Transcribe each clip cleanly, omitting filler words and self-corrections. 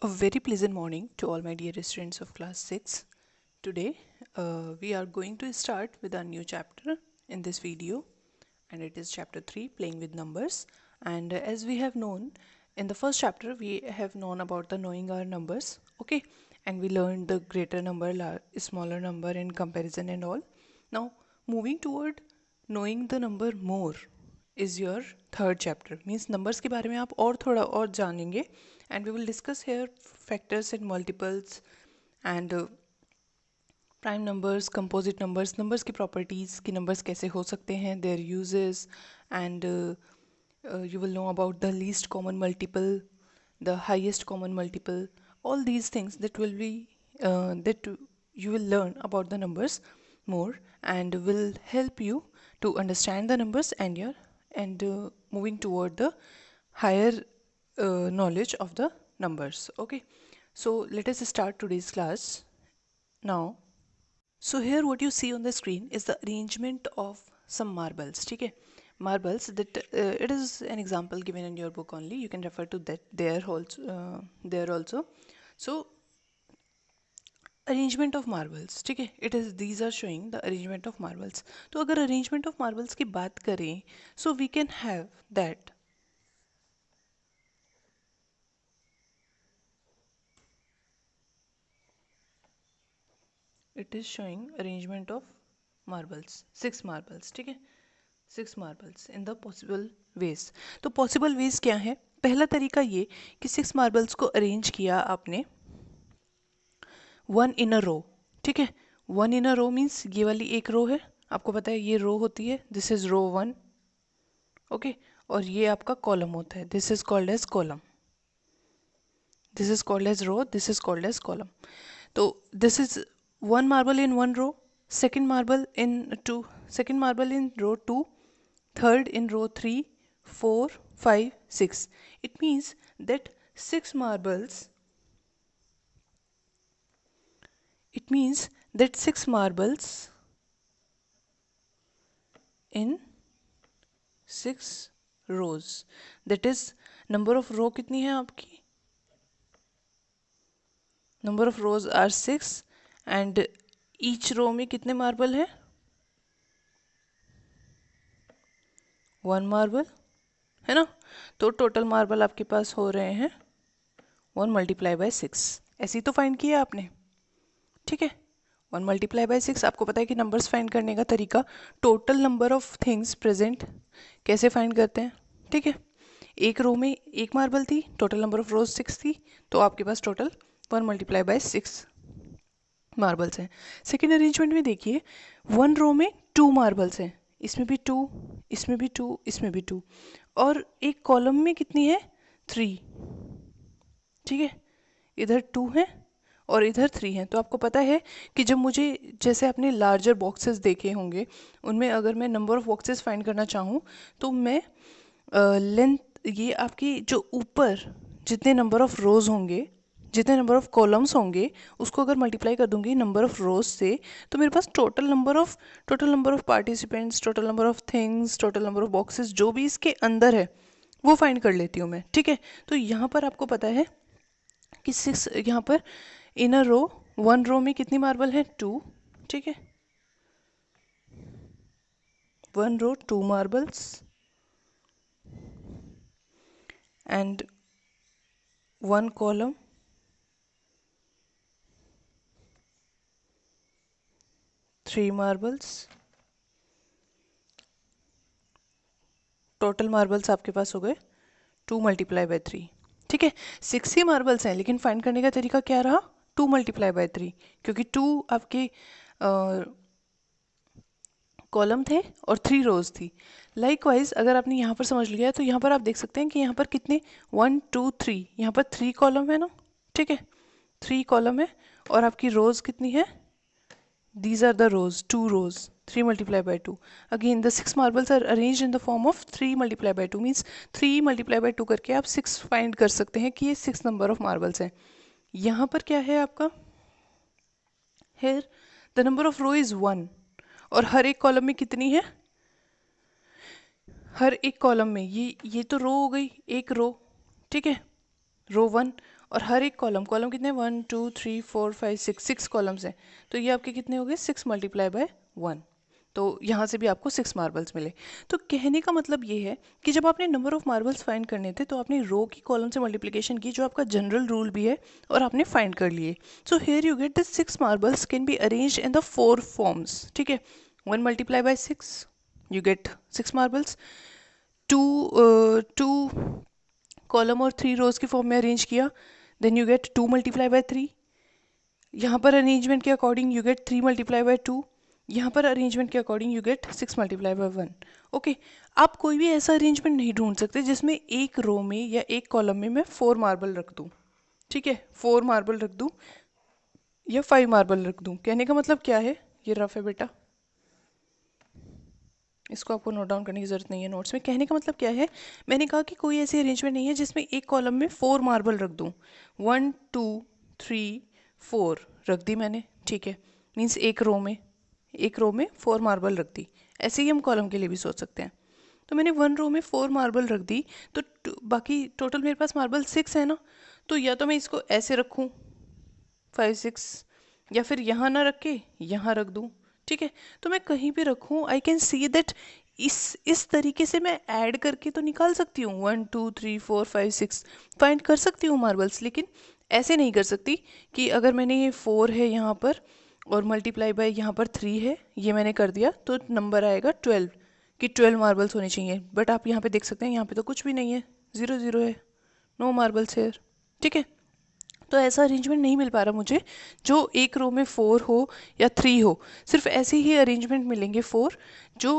A very pleasant morning to all my dear students of class 6. Today we are going to start with a new chapter in this video, and it is chapter 3, playing with numbers. And as we have known in the first chapter, we have known about the knowing our numbers, okay, and we learned the greater number, smaller number in comparison and all. Now moving toward knowing the number more is your third chapter, means numbers के बारे में आप और थोड़ा और जानेंगे, and we will discuss here factors and multiples and prime numbers, composite numbers, numbers की properties कि नंबर्स कैसे हो सकते हैं, there uses, and you will know about the least common multiple, the highest common multiple, all these things that will be that you will learn about the numbers more and will help you to understand the numbers and moving toward the higher knowledge of the numbers. Okay, so let us start today's class now. So here what you see on the screen is the arrangement of some marbles. ठीक है, marbles that it is an example given in your book only. You can refer to that there also. So arrangement of marbles, ठीक है, it is these are showing the arrangement of marbles. तो अगर arrangement of marbles की बात करें, so we can have that it is showing arrangement of marbles, 6 marbles, ठीक है, 6 marbles in the possible ways. तो possible ways क्या है? पहला तरीका ये कि 6 marbles को अरेंज किया आपने वन इन अ रो, ठीक है, one in a row means ये वाली एक रो है, आपको पता है ये रो होती है, दिस इज रो 1, ओके, और ये आपका कॉलम होता है, this is called as column, this is called as row, this is called as column. तो this is one marble in one row, second marble in row 2, third in row 3, 4, 5, 6. It means that 6 marbles in 6 rows. That is number of row कितनी है आपकी? Number of rows are 6 and each row में कितने marble है? 1 marble है ना. तो total marble आपके पास हो रहे हैं 1 मल्टीप्लाई बाय 6. ऐसे ही तो फाइंड किया आपने, ठीक है. 1 मल्टीप्लाई बाय 6, आपको पता है कि नंबर्स फाइंड करने का तरीका total number of things present कैसे फाइंड करते हैं, ठीक है. एक रो में एक मार्बल थी, टोटल नंबर ऑफ रोज 6 थी, तो आपके पास टोटल 1 मल्टीप्लाई बाय 6 मार्बल्स हैं. सेकेंड अरेंजमेंट में देखिए, 1 रो में 2 मार्बल्स हैं, इसमें भी 2, इसमें भी 2, इसमें भी 2, और एक कॉलम में कितनी है? 3, ठीक है. इधर 2 है और इधर 3 है. तो आपको पता है कि जब मुझे, जैसे आपने लार्जर बॉक्सेस देखे होंगे, उनमें अगर मैं नंबर ऑफ बॉक्सेस फाइंड करना चाहूँ तो मैं लेंथ, ये आपकी जो ऊपर जितने नंबर ऑफ रोज़ होंगे, जितने नंबर ऑफ कॉलम्स होंगे, उसको अगर मल्टीप्लाई कर दूंगी नंबर ऑफ रोज से, तो मेरे पास total number of participants, total number of things, total number of boxes जो भी इसके अंदर है वो फाइंड कर लेती हूँ मैं, ठीक है. तो यहाँ पर आपको पता है कि 6, यहाँ पर इन अ रो, 1 रो में कितनी मार्बल है? 2, ठीक है. 1 रो 2 marbles and 1 column 3 marbles. Total marbles आपके पास हो गए 2 मल्टीप्लाई बाय 3, ठीक है. 6 ही मार्बल्स हैं, लेकिन फाइंड करने का तरीका क्या रहा? 2 मल्टीप्लाई बाय 3, क्योंकि 2 आपके कॉलम थे और 3 रोज थी. लाइकवाइज अगर आपने यहाँ पर समझ लिया है तो यहाँ पर आप देख सकते हैं कि यहाँ पर कितने 1 2 3, यहाँ पर 3 कॉलम है ना, ठीक है, 3 कॉलम है, और आपकी रोज कितनी है? These are the rows, 2 rows, 3 multiplied by 2. Again, the 6 marbles are arranged in the form of 3 multiplied by 2, means 3 multiplied by 2 करके आप 6 फाइंड कर सकते हैं कि ये 6 नंबर ऑफ मार्बल्स हैं. यहाँ पर क्या है आपका? Here the number of row is 1, और हर एक कॉलम में कितनी है? हर एक कॉलम में ये तो रो हो गई, एक रो, ठीक है, रो 1, और हर एक कॉलम कितने 1 2 3 4 5 6 कॉलम्स हैं, तो ये आपके कितने हो गए 6 मल्टीप्लाई बाय 1। तो यहाँ से भी आपको 6 मार्बल्स मिले। तो कहने का मतलब ये है कि जब आपने नंबर ऑफ मार्बल्स फाइंड करने थे तो आपने रो की कॉलम से मल्टीप्लिकेशन की, जो आपका जनरल रूल भी है, और आपने फाइंड कर लिए। So here you get the 6 marbles can be arranged in the 4 forms. ठीक है, 1 multiply by 6 you get 6 marbles, 2 column और 3 रोज की फॉर्म में अरेंज किया, then you get 2 multiply by 3। यहाँ पर अरेंजमेंट के according you get 3 multiply by 2। यहाँ पर अरेंजमेंट के according you get 6 multiply by 1। Okay, आप कोई भी ऐसा अरेंजमेंट नहीं ढूंढ सकते जिसमें एक रो में या एक कॉलम में मैं 4 मार्बल रख दूँ। ठीक है, 4 मार्बल रख दूँ या 5 मार्बल रख दूँ। कहने का मतलब क्या है, ये रफ है बेटा, इसको आपको नोट डाउन करने की ज़रूरत नहीं है नोट्स में। कहने का मतलब क्या है, मैंने कहा कि कोई ऐसी अरेंजमेंट नहीं है जिसमें एक कॉलम में 4 मार्बल रख दूँ। 1 2 3 4 रख दी मैंने, ठीक है, मीन्स एक रो में 4 मार्बल रख दी। ऐसे ही हम कॉलम के लिए भी सोच सकते हैं। तो मैंने 1 रो में 4 मार्बल रख दी, तो बाकी टोटल मेरे पास मार्बल 6 है ना, तो या तो मैं इसको ऐसे रखूँ 5 6, या फिर यहाँ ना रख के यहाँ रख दूँ। ठीक है, तो मैं कहीं भी रखूँ, आई कैन सी दैट इस तरीके से मैं ऐड करके तो निकाल सकती हूँ 1 2 3 4 5 6 फाइंड कर सकती हूँ मार्बल्स, लेकिन ऐसे नहीं कर सकती कि अगर मैंने ये 4 है यहाँ पर और मल्टीप्लाई बाय यहाँ पर 3 है, ये मैंने कर दिया तो नंबर आएगा 12 कि 12 मार्बल्स होने चाहिए। बट आप यहाँ पे देख सकते हैं यहाँ पे तो कुछ भी नहीं है, 0 0 है, नो मार्बल्स हेयर। ठीक है, तो ऐसा अरेंजमेंट नहीं मिल पा रहा मुझे जो एक रो में 4 हो या 3 हो। सिर्फ ऐसे ही अरेंजमेंट मिलेंगे 4 जो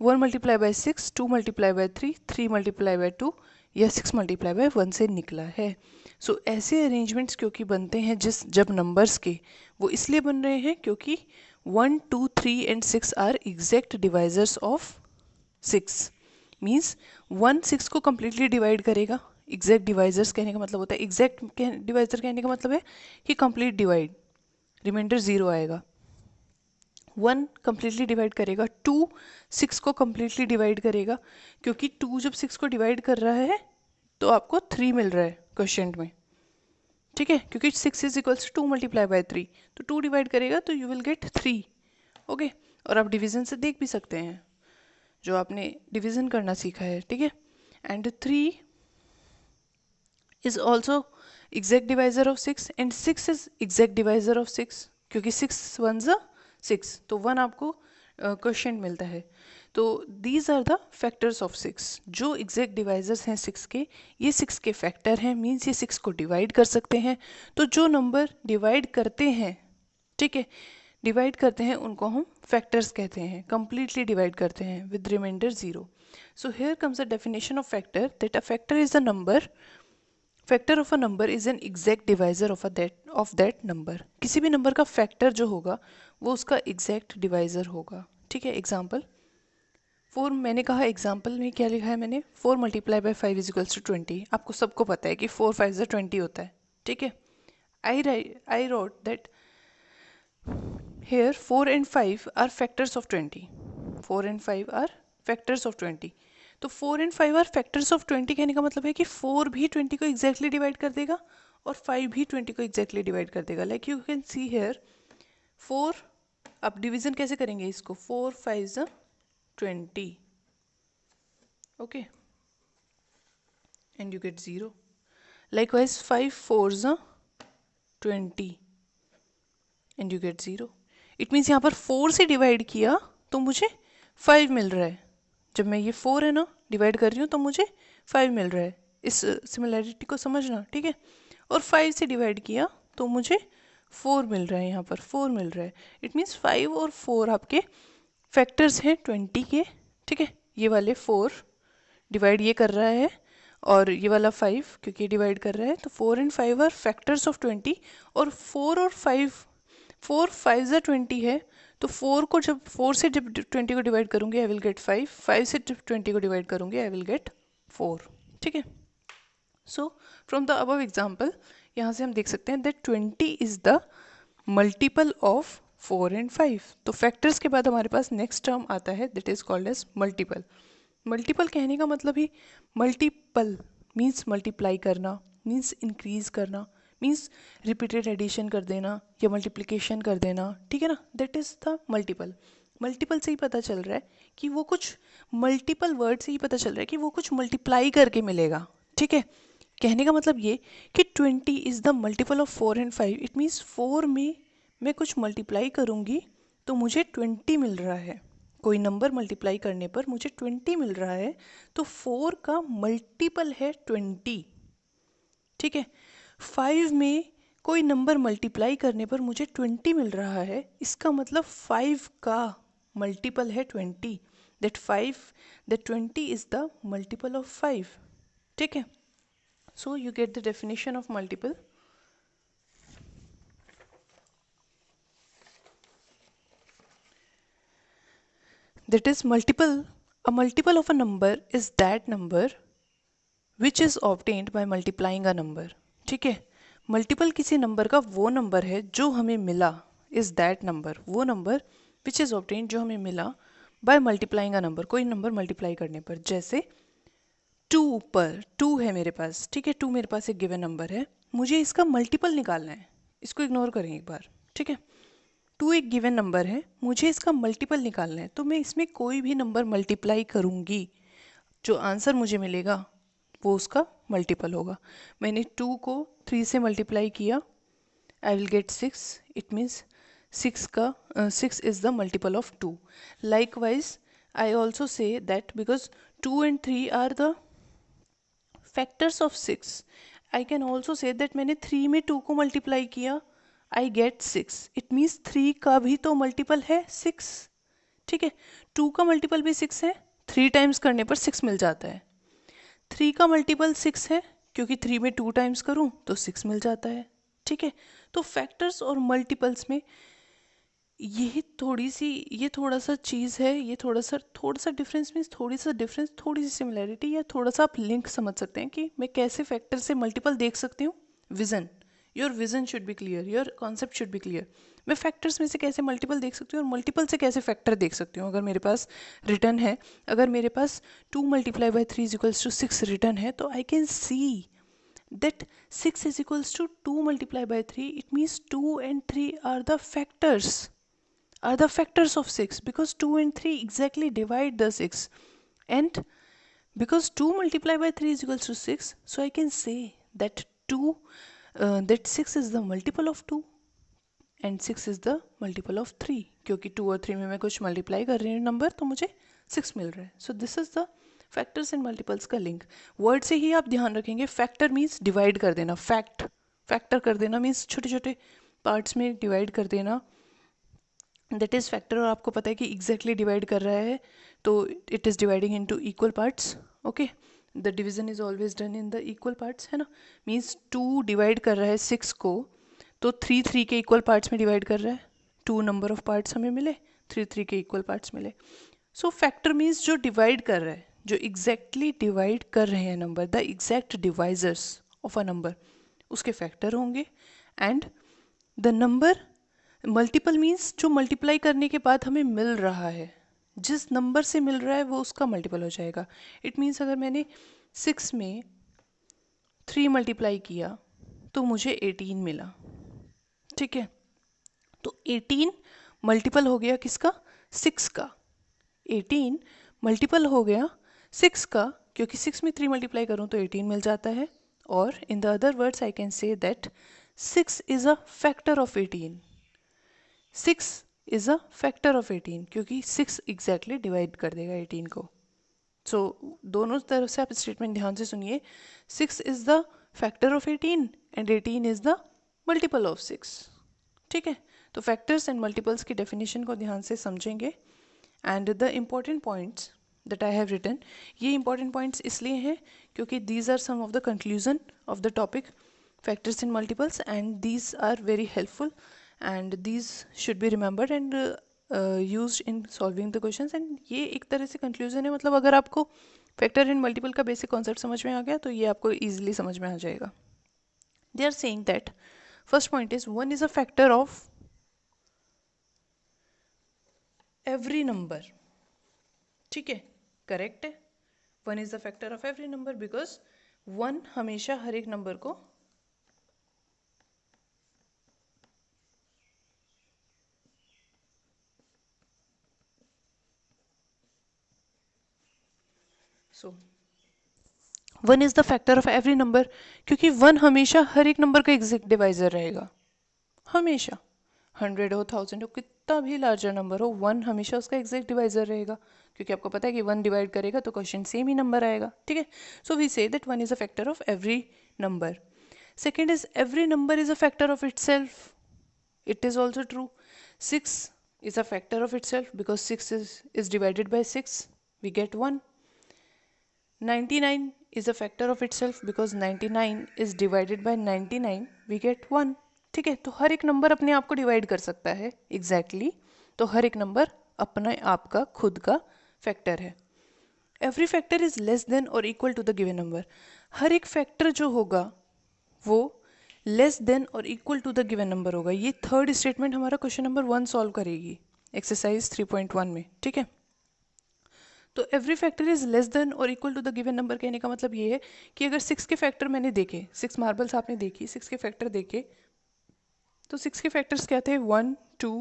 1 multiply by 6, 2 multiply by 3, 3 multiply by 2 या 6 मल्टीप्लाई बाय 1 से निकला है। सो ऐसे अरेंजमेंट्स क्योंकि बनते हैं जब नंबर्स के, वो इसलिए बन रहे हैं क्योंकि 1 2 3 and 6 are exact divisors of 6। Means 1 6 को कम्प्लीटली डिवाइड करेगा। एग्जैक्ट डिवाइजर्स कहने का मतलब होता है, एग्जैक्ट डिवाइजर कहने का मतलब है कि कंप्लीट डिवाइड, रिमाइंडर 0 आएगा। 1 कम्प्लीटली डिवाइड करेगा, 2 6 को कम्प्लीटली डिवाइड करेगा, क्योंकि 2 जब 6 को डिवाइड कर रहा है तो आपको 3 मिल रहा है क्वेश्चन में। ठीक है, क्योंकि 6 is equals to 2 multiply by 3, तो 2 डिवाइड करेगा तो यू विल गेट 3। ओके, और आप डिवीजन से देख भी सकते हैं जो आपने डिवीजन करना सीखा है। ठीक है, and 3 is also exact divisor of 6 and 6 is exact divisor of 6, क्योंकि 6 1s are 6, तो 1 आपको क्वेश्चन मिलता है। तो these are the factors of 6, जो exact divisors हैं 6 के, ये 6 के फैक्टर हैं, मीन्स ये 6 को डिवाइड कर सकते हैं। तो जो नंबर डिवाइड करते हैं, ठीक है, डिवाइड करते हैं उनको हम फैक्टर्स कहते हैं, कंप्लीटली डिवाइड करते हैं with remainder 0। So here comes the definition of factor, that a factor is the number, factor of a number is an exact divisor of that number. किसी भी नंबर का फैक्टर जो होगा वो उसका एग्जैक्ट डिवाइजर होगा। ठीक है, एग्जाम्पल 4, मैंने कहा एग्जाम्पल में क्या लिखा है मैंने, 4 multiply by 5 is equals to 20। आपको सबको पता है कि 4 5 20 होता है। ठीक है, I wrote that here 4 and 5 are factors of 20. 4 and 5 are factors of 20. तो 4 and 5 are factors of 20 कहने का मतलब है कि 4 भी 20 को exactly डिवाइड कर देगा और 5 भी 20 को exactly डिवाइड कर देगा। Like you can see here 4, अब डिवीजन कैसे करेंगे इसको, 4 5 20, okay, and you get 0। Likewise 5 4 20 and you get 0। It means यहाँ पर 4 से डिवाइड किया तो मुझे 5 मिल रहा है। जब मैं ये 4 है ना डिवाइड कर रही हूँ तो मुझे 5 मिल रहा है। इस सिमिलैरिटी को समझना, ठीक है। और 5 से डिवाइड किया तो मुझे 4 मिल रहा है, यहाँ पर 4 मिल रहा है। इट मीन्स 5 और 4 आपके फैक्टर्स हैं 20 के, ठीक है। ये वाले 4 डिवाइड ये कर रहा है और ये वाला 5 क्योंकि डिवाइड कर रहा है, तो 4 and 5 आर फैक्टर्स ऑफ 20। और 4 और 5, 4 5 20 है, तो 4 को जब 4 से जब 20 को डिवाइड करूँगी आई विल गेट 5, 5 से जब 20 को डिवाइड करूँगी आई विल गेट 4, ठीक है। So from the above example यहाँ से हम देख सकते हैं that 20 is the multiple of 4 and 5। तो फैक्टर्स के बाद हमारे पास नेक्स्ट टर्म आता है that is called as multiple. Multiple कहने का मतलब ही, मल्टीपल मीन्स मल्टीप्लाई करना, मीन्स इंक्रीज करना, मीन्स रिपीटेड एडिशन कर देना या मल्टीप्लिकेशन कर देना, ठीक है ना, that is the multiple. Multiple से ही पता चल रहा है कि वो कुछ मल्टीपल वर्ड से ही पता चल रहा है कि वो कुछ मल्टीप्लाई करके मिलेगा, ठीक है। कहने का मतलब ये कि 20 is the multiple of 4 and 5, it means 4 में मैं कुछ मल्टीप्लाई करूँगी तो मुझे 20 मिल रहा है। कोई नंबर मल्टीप्लाई करने पर मुझे 20 मिल रहा है, तो 4 का मल्टीपल है 20, ठीक है। 5 में कोई नंबर मल्टीप्लाई करने पर मुझे 20 मिल रहा है, इसका मतलब 5 का मल्टीपल है 20, that 20 is the multiple of 5, ठीक है। So you get the definition of multiple. That is multiple. A multiple of a number is that number which is obtained by multiplying a number, ठीक है। Multiple किसी number का वो number है जो हमें मिला, इज दैट नंबर, वो नंबर विच इज ऑब्टेन्ड जो हमें मिला बाय मल्टीप्लाइंग अ नंबर, कोई नंबर मल्टीप्लाई करने पर। जैसे 2 पर 2 है मेरे पास, ठीक है, 2 मेरे पास एक गिवन नंबर है, मुझे इसका मल्टीपल निकालना है, इसको इग्नोर करें एक बार, ठीक है। 2 एक गिवन नंबर है, मुझे इसका मल्टीपल निकालना है, तो मैं इसमें कोई भी नंबर मल्टीप्लाई करूँगी, जो आंसर मुझे मिलेगा वो उसका मल्टीपल होगा। मैंने 2 को 3 से मल्टीप्लाई किया, I will get 6, it means 6 is the multiple of 2। Likewise I also say that because 2 and 3 are the factors of 6, I can also say that मैंने 3 में 2 को मल्टीप्लाई किया, आई गेट 6, इट मीन्स 3 का भी तो multiple है 6, ठीक है। 2 का मल्टीपल भी 6 है, 3 टाइम्स करने पर 6 मिल जाता है। 3 का मल्टीपल 6 है, क्योंकि 3 में 2 टाइम्स करूं तो 6 मिल जाता है, ठीक है। तो फैक्टर्स और मल्टीपल्स में ये थोड़ा सा चीज़ है, ये थोड़ा सा डिफरेंस मीन्स थोड़ी सी सिमिलैरिटी, या थोड़ा सा आप लिंक समझ सकते हैं कि मैं कैसे फैक्टर से मल्टीपल देख सकती हूँ। Vision, your vision should be clear, your concept should be clear. मैं फैक्टर्स में से कैसे मल्टीपल देख सकती हूँ और मल्टीपल से कैसे फैक्टर देख सकती हूँ। अगर मेरे पास रिटर्न है, अगर मेरे पास 2 multiplied by 3 is equals to 6 return है, तो I can see that 6 is equals to 2 multiplied by 3. It means 2 and 3 are the factors of 6, because 2 and 3 exactly divide the 6, and because 2 multiplied by 3 is equals to 6, so I can say that 6 is the multiple of 2 and 6 is the multiple of 3, क्योंकि 2 और 3 में मैं कुछ multiply कर रही हूँ number, तो मुझे 6 मिल रहा है। So this is the factors and multiples का लिंक। वर्ड से ही आप ध्यान रखेंगे, फैक्टर मीन्स डिवाइड कर देना, फैक्टर कर देना मीन्स छोटे छोटे पार्ट्स में डिवाइड कर देना, दैट इज़ फैक्टर। और आपको पता है कि एग्जैक्टली डिवाइड कर रहा है तो it is dividing into equal parts, okay. The division is always done in the equal parts, है ना। मीन्स 2 डिवाइड कर रहा है 6 को, तो 3 के इक्वल पार्ट्स में डिवाइड कर रहा है, 2 नंबर ऑफ पार्ट्स हमें मिले, 3 के इक्वल पार्ट्स मिले। सो फैक्टर मीन्स जो डिवाइड कर रहा है, जो एग्जैक्टली डिवाइड कर रहे हैं number, the exact divisors of a number, उसके फैक्टर होंगे। And the number multiple means जो मल्टीप्लाई करने के बाद हमें मिल रहा है, जिस नंबर से मिल रहा है वो उसका मल्टीपल हो जाएगा। इट मीन्स अगर मैंने 6 में 3 मल्टीप्लाई किया तो मुझे 18 मिला, ठीक है। तो 18 मल्टीपल हो गया किसका, 6 का। 18 मल्टीपल हो गया 6 का, क्योंकि 6 में 3 मल्टीप्लाई करूँ तो 18 मिल जाता है। और in the other words I can say that 6 is a factor of 18, 6 is a factor of 18, क्योंकि 6 एग्जैक्टली डिवाइड कर देगा 18 को। सो दोनों तरफ से आप स्टेटमेंट ध्यान से सुनिए, 6 is the factor of 18 and 18 is the multiple of 6, ठीक है। तो फैक्टर्स एंड मल्टीपल्स की डेफिनेशन को ध्यान से समझेंगे। And the important points that I have written, ये इंपॉर्टेंट पॉइंट्स इसलिए हैं क्योंकि these are some of the conclusion of the topic factors and multiples, and these are very helpful and these should be remembered and used in solving the questions. And ये एक तरह से conclusion है, मतलब अगर आपको फैक्टर एंड मल्टीपल का basic concept समझ में आ गया तो ये आपको ईजिली समझ में आ जाएगा। They are saying that first point is 1 is a factor of every number, ठीक है, करेक्ट है। 1 is the factor of every number because 1 हमेशा हर एक नंबर को so 1 is the factor of every number, क्योंकि 1 हमेशा हर एक नंबर का एग्जैक्ट डिवाइजर रहेगा, हमेशा 100 हो 1000 हो कितना भी लार्जर नंबर हो 1 हमेशा उसका एग्जैक्ट डिवाइजर रहेगा, क्योंकि आपको पता है कि 1 डिवाइड करेगा तो क्वेश्चन सेम ही नंबर आएगा, ठीक है। So we say that 1 is a factor of every number. Second is every number is a factor of itself. It is also true. 6 is a factor of itself because 6 is divided by 6. We get 1. 99 is a factor of itself because 99 is divided by 99. We get 1. ठीक है, तो हर एक number अपने आप को divide कर सकता है एग्जैक्टली तो हर एक नंबर अपने आप का खुद का फैक्टर है. Every factor is less than और equal to the given number. हर एक फैक्टर जो होगा वो लेस देन और equal to the given number होगा. ये थर्ड स्टेटमेंट हमारा क्वेश्चन नंबर 1 सॉल्व करेगी एक्सरसाइज 3.1 में, ठीक है. तो every factor is less than और equal to the given number कहने का मतलब ये है कि अगर 6 के फैक्टर मैंने देखे, 6 मार्बल्स आपने देखी, 6 के फैक्टर देखे तो 6 के फैक्टर्स क्या थे 1 2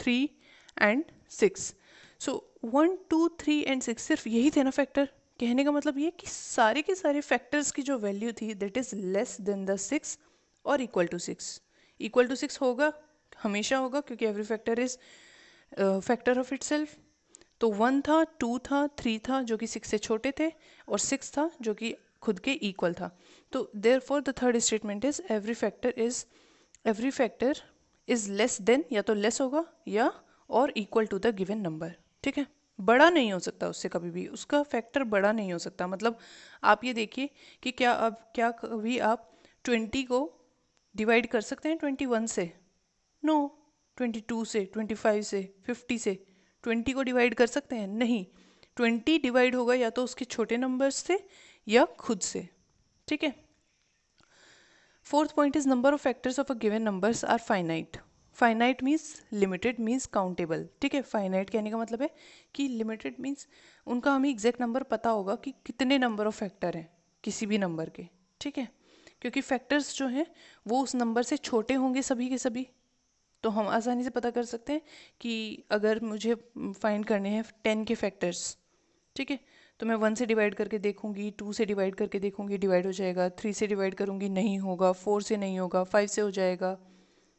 3 एंड 6. सो 1 2 3 एंड 6 सिर्फ यही थे ना फैक्टर. कहने का मतलब ये कि सारे के सारे फैक्टर्स की जो वैल्यू थी that is less than the 6 और इक्वल टू 6. इक्वल टू 6 होगा, हमेशा होगा, क्योंकि every factor is factor of itself. तो 1 था 2 था 3 था जो कि 6 से छोटे थे और 6 था जो कि खुद के इक्वल था. तो therefore the third statement is every factor is less than, या तो लेस होगा या और equal to the given number, ठीक है. बड़ा नहीं हो सकता उससे, कभी भी उसका फैक्टर बड़ा नहीं हो सकता. मतलब आप ये देखिए कि क्या कभी आप 20 को डिवाइड कर सकते हैं 21 से? नो. 22 से, 25 से, 50 से 20 को डिवाइड कर सकते हैं? नहीं. 20 डिवाइड होगा या तो उसके छोटे नंबर्स से या खुद से, ठीक है. Fourth point is number of factors of a given numbers are finite. Finite means limited means countable, ठीक है. फाइनाइट कहने का मतलब है कि लिमिटेड मीन्स उनका हमें एग्जैक्ट नंबर पता होगा कि कितने नंबर ऑफ फैक्टर हैं किसी भी नंबर के, ठीक है. क्योंकि फैक्टर्स जो हैं वो उस नंबर से छोटे होंगे सभी के सभी. तो हम आसानी से पता कर सकते हैं कि अगर मुझे फाइंड करने हैं 10 के फैक्टर्स, ठीक है, तो मैं 1 से डिवाइड करके देखूंगी, 2 से डिवाइड करके देखूंगी, डिवाइड हो जाएगा. 3 से डिवाइड करूंगी, नहीं होगा. 4 से नहीं होगा, 5 से हो जाएगा.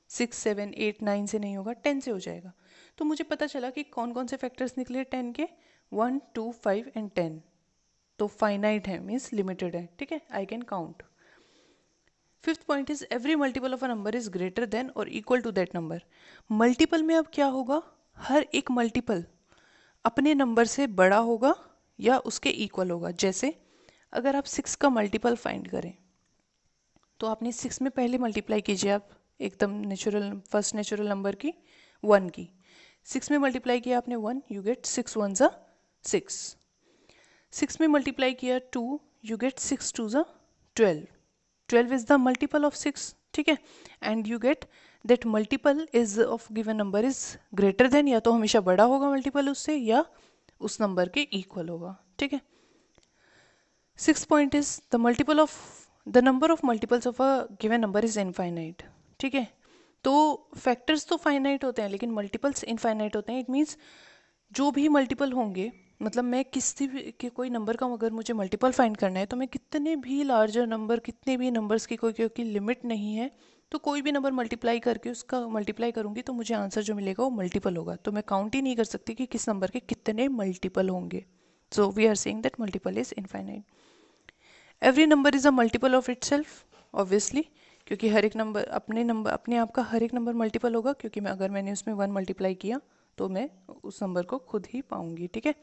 6 7 8 9 से नहीं होगा, 10 से हो जाएगा. तो मुझे पता चला कि कौन कौन से फैक्टर्स निकले 10 के, 1 2 5 एंड 10. तो फाइनाइट है मीन्स लिमिटेड है, ठीक है. I can count. Fifth point is every multiple of a number is greater than और equal to that number. Multiple में अब क्या होगा, हर एक मल्टीपल अपने नंबर से बड़ा होगा या उसके इक्वल होगा. जैसे अगर आप 6 का मल्टीपल फाइंड करें तो आपने 6 में पहले मल्टीप्लाई कीजिए, आप एकदम नेचुरल फर्स्ट नेचुरल नंबर की 1 की 6 में मल्टीप्लाई किया आपने 1, यू गेट 6 1 ज़ा 6. 6 में मल्टीप्लाई किया 2, यू गेट 6 2 ज़ा 12. 12 is the multiple of 6, ठीक है. And you get that multiple is of given number is greater then, या तो हमेशा बड़ा होगा मल्टीपल उससे या उस नंबर के इक्वल होगा, ठीक है. Six point is the number of multiples of a given number is infinite, ठीक है. तो फैक्टर्स तो फाइनाइट होते हैं लेकिन मल्टीपल्स इनफाइनाइट होते हैं. इट मीन्स जो भी मल्टीपल होंगे, मतलब मैं किसी भी कोई नंबर का अगर मुझे मल्टीपल फाइंड करना है तो मैं कितने भी लार्जर नंबर, कितने भी नंबर्स की कोई क्योंकि लिमिट नहीं है, तो कोई भी नंबर मल्टीप्लाई करके उसका मल्टीप्लाई करूँगी तो मुझे आंसर जो मिलेगा वो मल्टीपल होगा. तो मैं काउंट ही नहीं कर सकती कि किस नंबर के कितने मल्टीपल होंगे. So we are saying that multiple is infinite. Every number is a multiple of itself, obviously, क्योंकि हर एक नंबर अपने आप का हर एक नंबर मल्टीपल होगा, क्योंकि अगर मैंने उसमें 1 मल्टीप्लाई किया तो मैं उस नंबर को खुद ही पाऊंगी, ठीक है.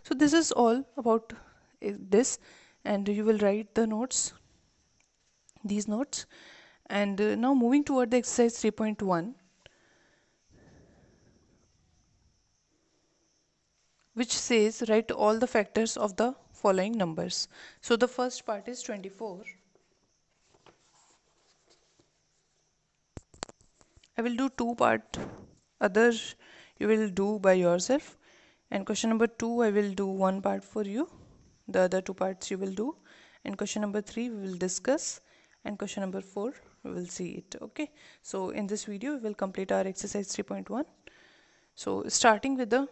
So this is all about this and you will write the notes, these notes. And now moving toward the exercise 3.1, which says write all the factors of the following numbers. So the first part is 24. I will do 2 part, others you will do by yourself, and question number 2 I will do 1 part for you, the other 2 parts you will do, and question number 3 we will discuss, and question number 4 we will see it. Okay, so in this video we will complete our exercise 3.1. so starting with the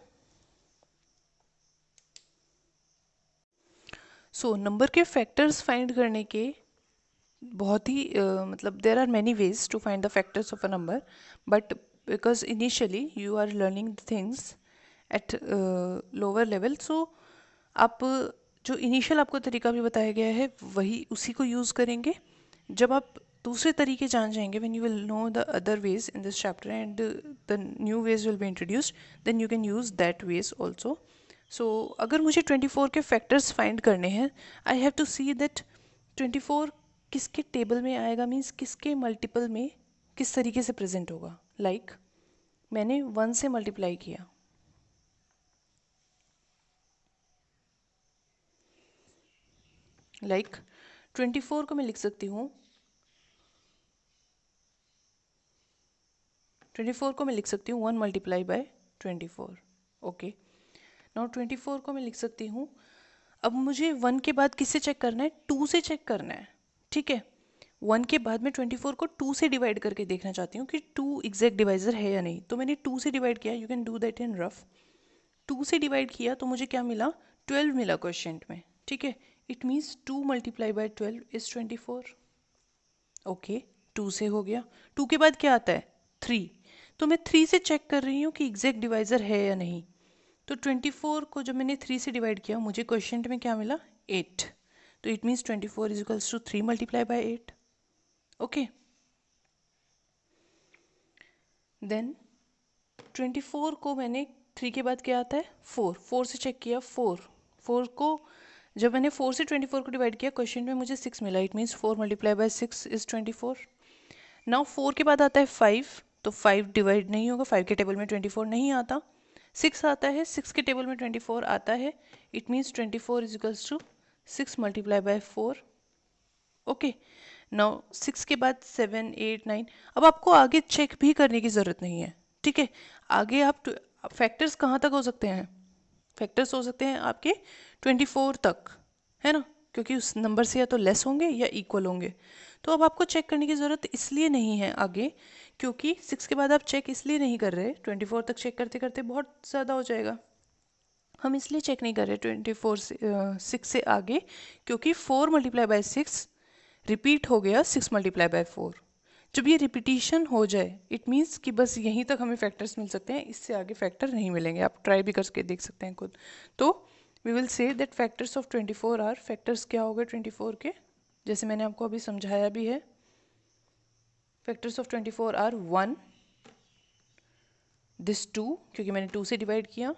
number के factors find करने के बहुत ही मतलब there are many ways to find the factors of a number, but because initially you are learning things at lower level, so आप जो initial आपको तरीका भी बताया गया है वही उसी को यूज़ करेंगे. जब आप दूसरे तरीके जान जाएंगे, when you will know the other ways in this chapter and the new ways will be introduced, then you can use that ways also. So अगर मुझे 24 के फैक्टर्स फाइंड करने हैं, I have to see that 24 किसके table में आएगा, means किसके multiple में किस तरीके से प्रेजेंट होगा. लाइक मैंने 1 से मल्टीप्लाई किया, लाइक 24 को मैं लिख सकती हूँ 1 मल्टीप्लाई बाय 24. ओके, नाउ 24 को मैं लिख सकती हूँ. अब मुझे 1 के बाद किससे चेक करना है, 2 से चेक करना है. ठीक है, 1 के बाद मैं 24 को 2 से डिवाइड करके देखना चाहती हूँ कि 2 एग्जैक्ट डिवाइजर है या नहीं. तो मैंने 2 से डिवाइड किया, you can do that in rough. 2 से डिवाइड किया तो मुझे क्या मिला, 12 मिला क्वेश्चन में. ठीक है, it means 2 multiply bye 12 is 24. Okay, 2 से हो गया. 2 के बाद क्या आता है, 3. तो मैं 3 से चेक कर रही हूँ कि एग्जैक्ट डिवाइजर है या नहीं. तो 24 को जब मैंने 3 से डिवाइड किया, मुझे क्वेश्चन में क्या मिला, 8. तो it means 24 is equals to 3 multiply by 8. Okay, then 24 को मैंने 3 के बाद क्या आता है, 4 से चेक किया. 4 को जब मैंने 4 से 24 को डिवाइड किया, क्वेश्चन में मुझे 6 मिला. It means 4 multiply by 6 is 24. Now 4 के बाद आता है 5, तो 5 डिवाइड नहीं होगा, 5 के टेबल में 24 नहीं आता. 6 आता है, 6 के टेबल में 24 आता है. It means 24 is equals to 6 multiply by 4. Okay, now 6 के बाद 7, 8, 9. अब आपको आगे चेक भी करने की ज़रूरत नहीं है. ठीक है, आगे आप फैक्टर्स कहाँ तक हो सकते हैं, फैक्टर्स हो सकते हैं आपके 24 तक, है ना, क्योंकि उस नंबर से या तो लेस होंगे या इक्वल होंगे. तो अब आपको चेक करने की ज़रूरत इसलिए नहीं है आगे, क्योंकि 6 के बाद आप चेक इसलिए नहीं कर रहे, 24 तक चेक करते करते बहुत ज़्यादा हो जाएगा. हम इसलिए चेक नहीं कर रहे 24 से 6 से आगे, क्योंकि 4 मल्टीप्लाई बाय 6 रिपीट हो गया 6 मल्टीप्लाई बाय 4. जब ये रिपीटिशन हो जाए, इट मीन्स कि बस यहीं तक हमें फैक्टर्स मिल सकते हैं, इससे आगे फैक्टर नहीं मिलेंगे. आप ट्राई भी करके देख सकते हैं खुद. तो we will say that factors of 24 are, factors क्या हो गए 24 के, जैसे मैंने आपको अभी समझाया भी है. फैक्टर्स ऑफ 24 आर 1, दिस 2 क्योंकि मैंने 2 से डिवाइड किया,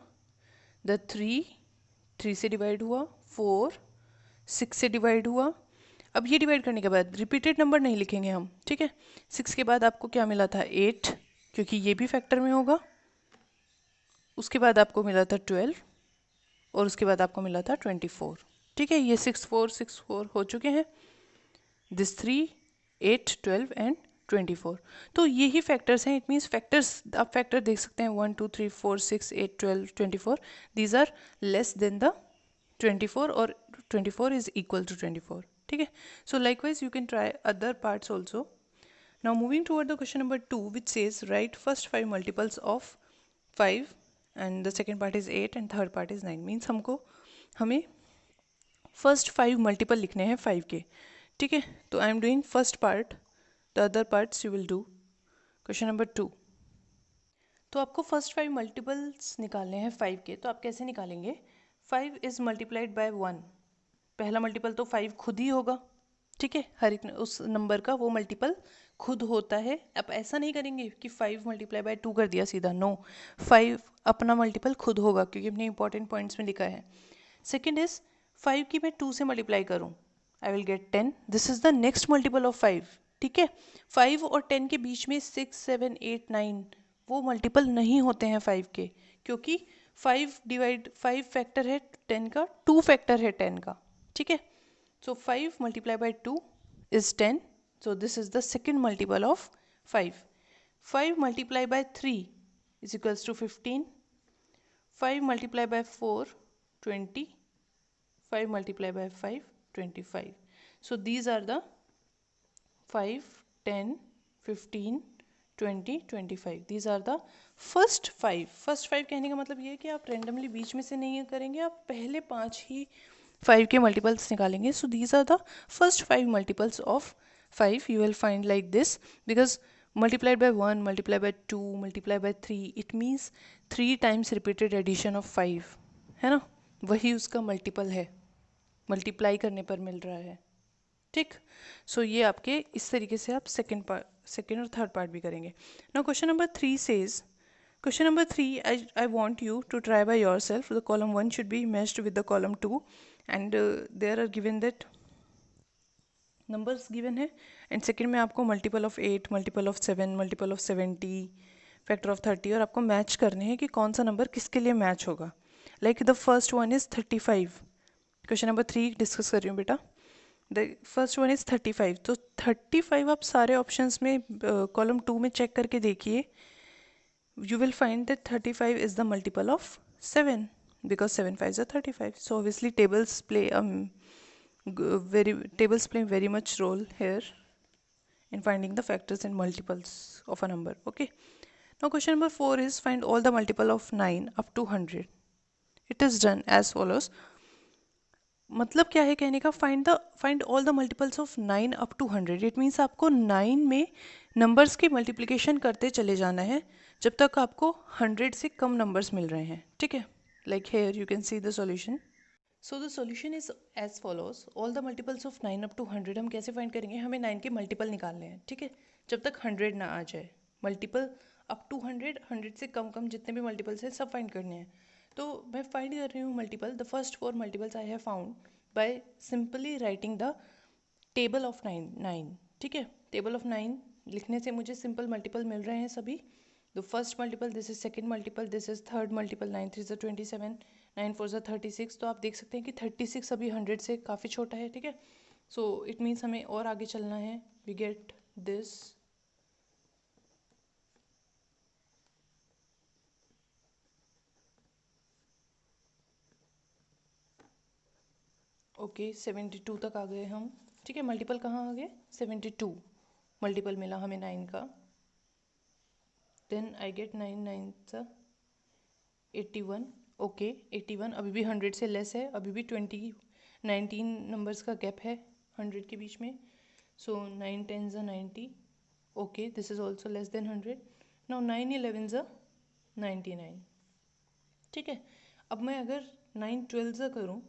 द 3 से डिवाइड हुआ, 4 6 से डिवाइड हुआ. अब ये डिवाइड करने के बाद रिपीटेड नंबर नहीं लिखेंगे हम. ठीक है, 6 के बाद आपको क्या मिला था, 8, क्योंकि ये भी फैक्टर में होगा. उसके बाद आपको मिला था 12, और उसके बाद आपको मिला था 24. ठीक है, ये 6 4 6 4 हो चुके हैं. This 3 8 12 and 24. तो यही फैक्टर्स हैं. इट मीन्स फैक्टर्स, आप फैक्टर देख सकते हैं 1 2 3 4 6 8 12 24. These are less than the 24 और 24 इज इक्वल टू 24. ठीक है, so likewise you can try other parts also. Now moving toward the question number 2 which says write first 5 multiples of 5 and the second part is 8 and third part is 9. Means हमें first 5 multiple लिखने हैं 5 के. ठीक है, तो I am doing first part, the other parts you will do. Question number 2, तो आपको first 5 multiples निकालने हैं 5 के. तो आप कैसे निकालेंगे, 5 इज मल्टीप्लाइड बाय 1. पहला मल्टीपल तो 5 खुद ही होगा. ठीक है, हर एक उस नंबर का वो मल्टीपल खुद होता है. आप ऐसा नहीं करेंगे कि 5 मल्टीप्लाई बाय 2 कर दिया सीधा, नो. 5 अपना मल्टीपल खुद होगा, क्योंकि हमने इंपॉर्टेंट पॉइंट्स में लिखा है. सेकेंड इज 5 की मैं 2 से मल्टीप्लाई करूँ, आई will gate 10. This is the next multiple of 5. ठीक है, 5 और 10 के बीच में 6 7 8 9 वो मल्टीपल नहीं होते हैं 5 के, क्योंकि 5 फैक्टर है 10 का, 2 फैक्टर है 10 का. ठीक है, so 5 multiplied by 2 is 10. So this is the second multiple of 5. 5 multiplied by 3 is equals to 15. 5 multiplied by 4, 20. 5 multiplied by 5, 25. So these are the 5, 10, 15, 20, 25. These are the first 5. First 5 कहने का मतलब ये है कि आप रेंडमली बीच में से नहीं करेंगे, आप पहले 5 ही 5 के मल्टीपल्स निकालेंगे. So these are the first 5 multiples of 5. You will find like this because multiplied by 1, multiplied by 2, multiplied by 3, it means 3 times repeated addition of 5, है ना, वही उसका मल्टीपल है, मल्टीप्लाई करने पर मिल रहा है. ठीक. सो ये आपके इस तरीके से आप सेकेंड और थर्ड पार्ट भी करेंगे. Now question number 3 says, question number 3, I want you to try by yourself. The column 1 should be matched with the column 2 and there are given that numbers given है, and second में आपको multiple of 8, multiple of 7, multiple of 70, factor of 30 और आपको match करने हैं कि कौन सा नंबर किसके लिए मैच होगा. Like the first one is 35. Question number 3 discuss कर रही हूँ बेटा. The first one is 35. तो 35 आप सारे ऑप्शंस में कॉलम 2 में चेक करके देखिए. You will find that 35 is the multiple of 7 because 7 5s are 35. So obviously tables play very much role here in finding the factors and multiples of a number. Okay. Now question number 4 is find all the multiple of 9 up to 100. It is done as follows. मतलब क्या है कहने का, find all the multiples of 9 up to 100. It means आपको 9 में numbers की multiplication करते चले जाना है जब तक आपको 100 से कम नंबर्स मिल रहे हैं. ठीक है. Like here you can see the solution. So the solution is as follows. All the multiples of 9 up to 100 हम कैसे फाइंड करेंगे, हमें 9 के मल्टीपल निकालने हैं. ठीक है. जब तक 100 ना आ जाए, मल्टीपल अप टू 100 से कम जितने भी मल्टीपल्स हैं सब फाइंड करने हैं. तो मैं फाइंड कर रही हूँ multiple. The first 4 multiples I have found by simply writing the table of 9. ठीक है. टेबल ऑफ 9 लिखने से मुझे सिंपल मल्टीपल मिल रहे हैं सभी. The first multiple, this is second multiple, this is third multiple. 9 3 27, 9 4 36. तो आप देख सकते हैं कि 36 अभी 100 से काफ़ी छोटा है. ठीक है. सो इट मीन्स हमें और आगे चलना है. वी गेट दिस ओके 72 तक आ गए हम. ठीक है. मल्टीपल कहाँ आ गए, 72 मल्टीपल मिला हमें 9 का. Then I get 9 9 81. ओके 81 अभी भी 100 से लेस है, अभी भी 19 नंबर्स का गैप है 100 के बीच में. सो 9 10 90. Okay this is also less than 100. Now 9 11 99. ठीक है. अब मैं अगर 9 12 करूँ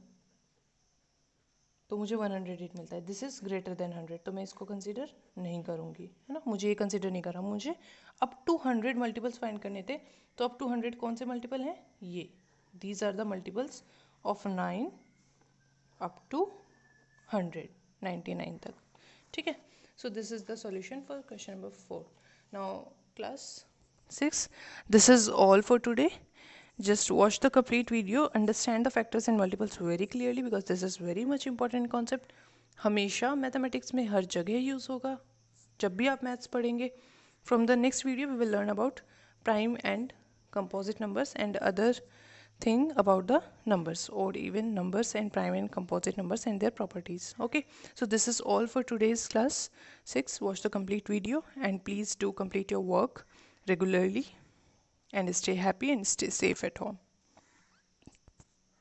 तो मुझे 108 मिलता है. This is greater than 100. तो मैं इसको कंसीडर नहीं करूँगी, है ना. मुझे ये कंसीडर नहीं करा. मुझे अप टू 100 मल्टीपल्स फाइंड करने थे. तो अप टू 100 कौन से मल्टीपल हैं, ये. These are the multiples of 9 up to 100 99 तक. ठीक है. So this is the solution for question number 4. Now class 6, this is all for today. Just watch the complete video, understand the factors and multiples very clearly because this is very much important concept. हमेशा mathematics में हर जगह use होगा जब भी आप maths पढ़ेंगे. From the next video we will learn about prime and composite numbers and other thing about the numbers, odd even numbers and prime and composite numbers and their properties. Okay, so this is all for today's class 6. Watch the complete video and please do complete your work regularly and stay happy and stay safe at home.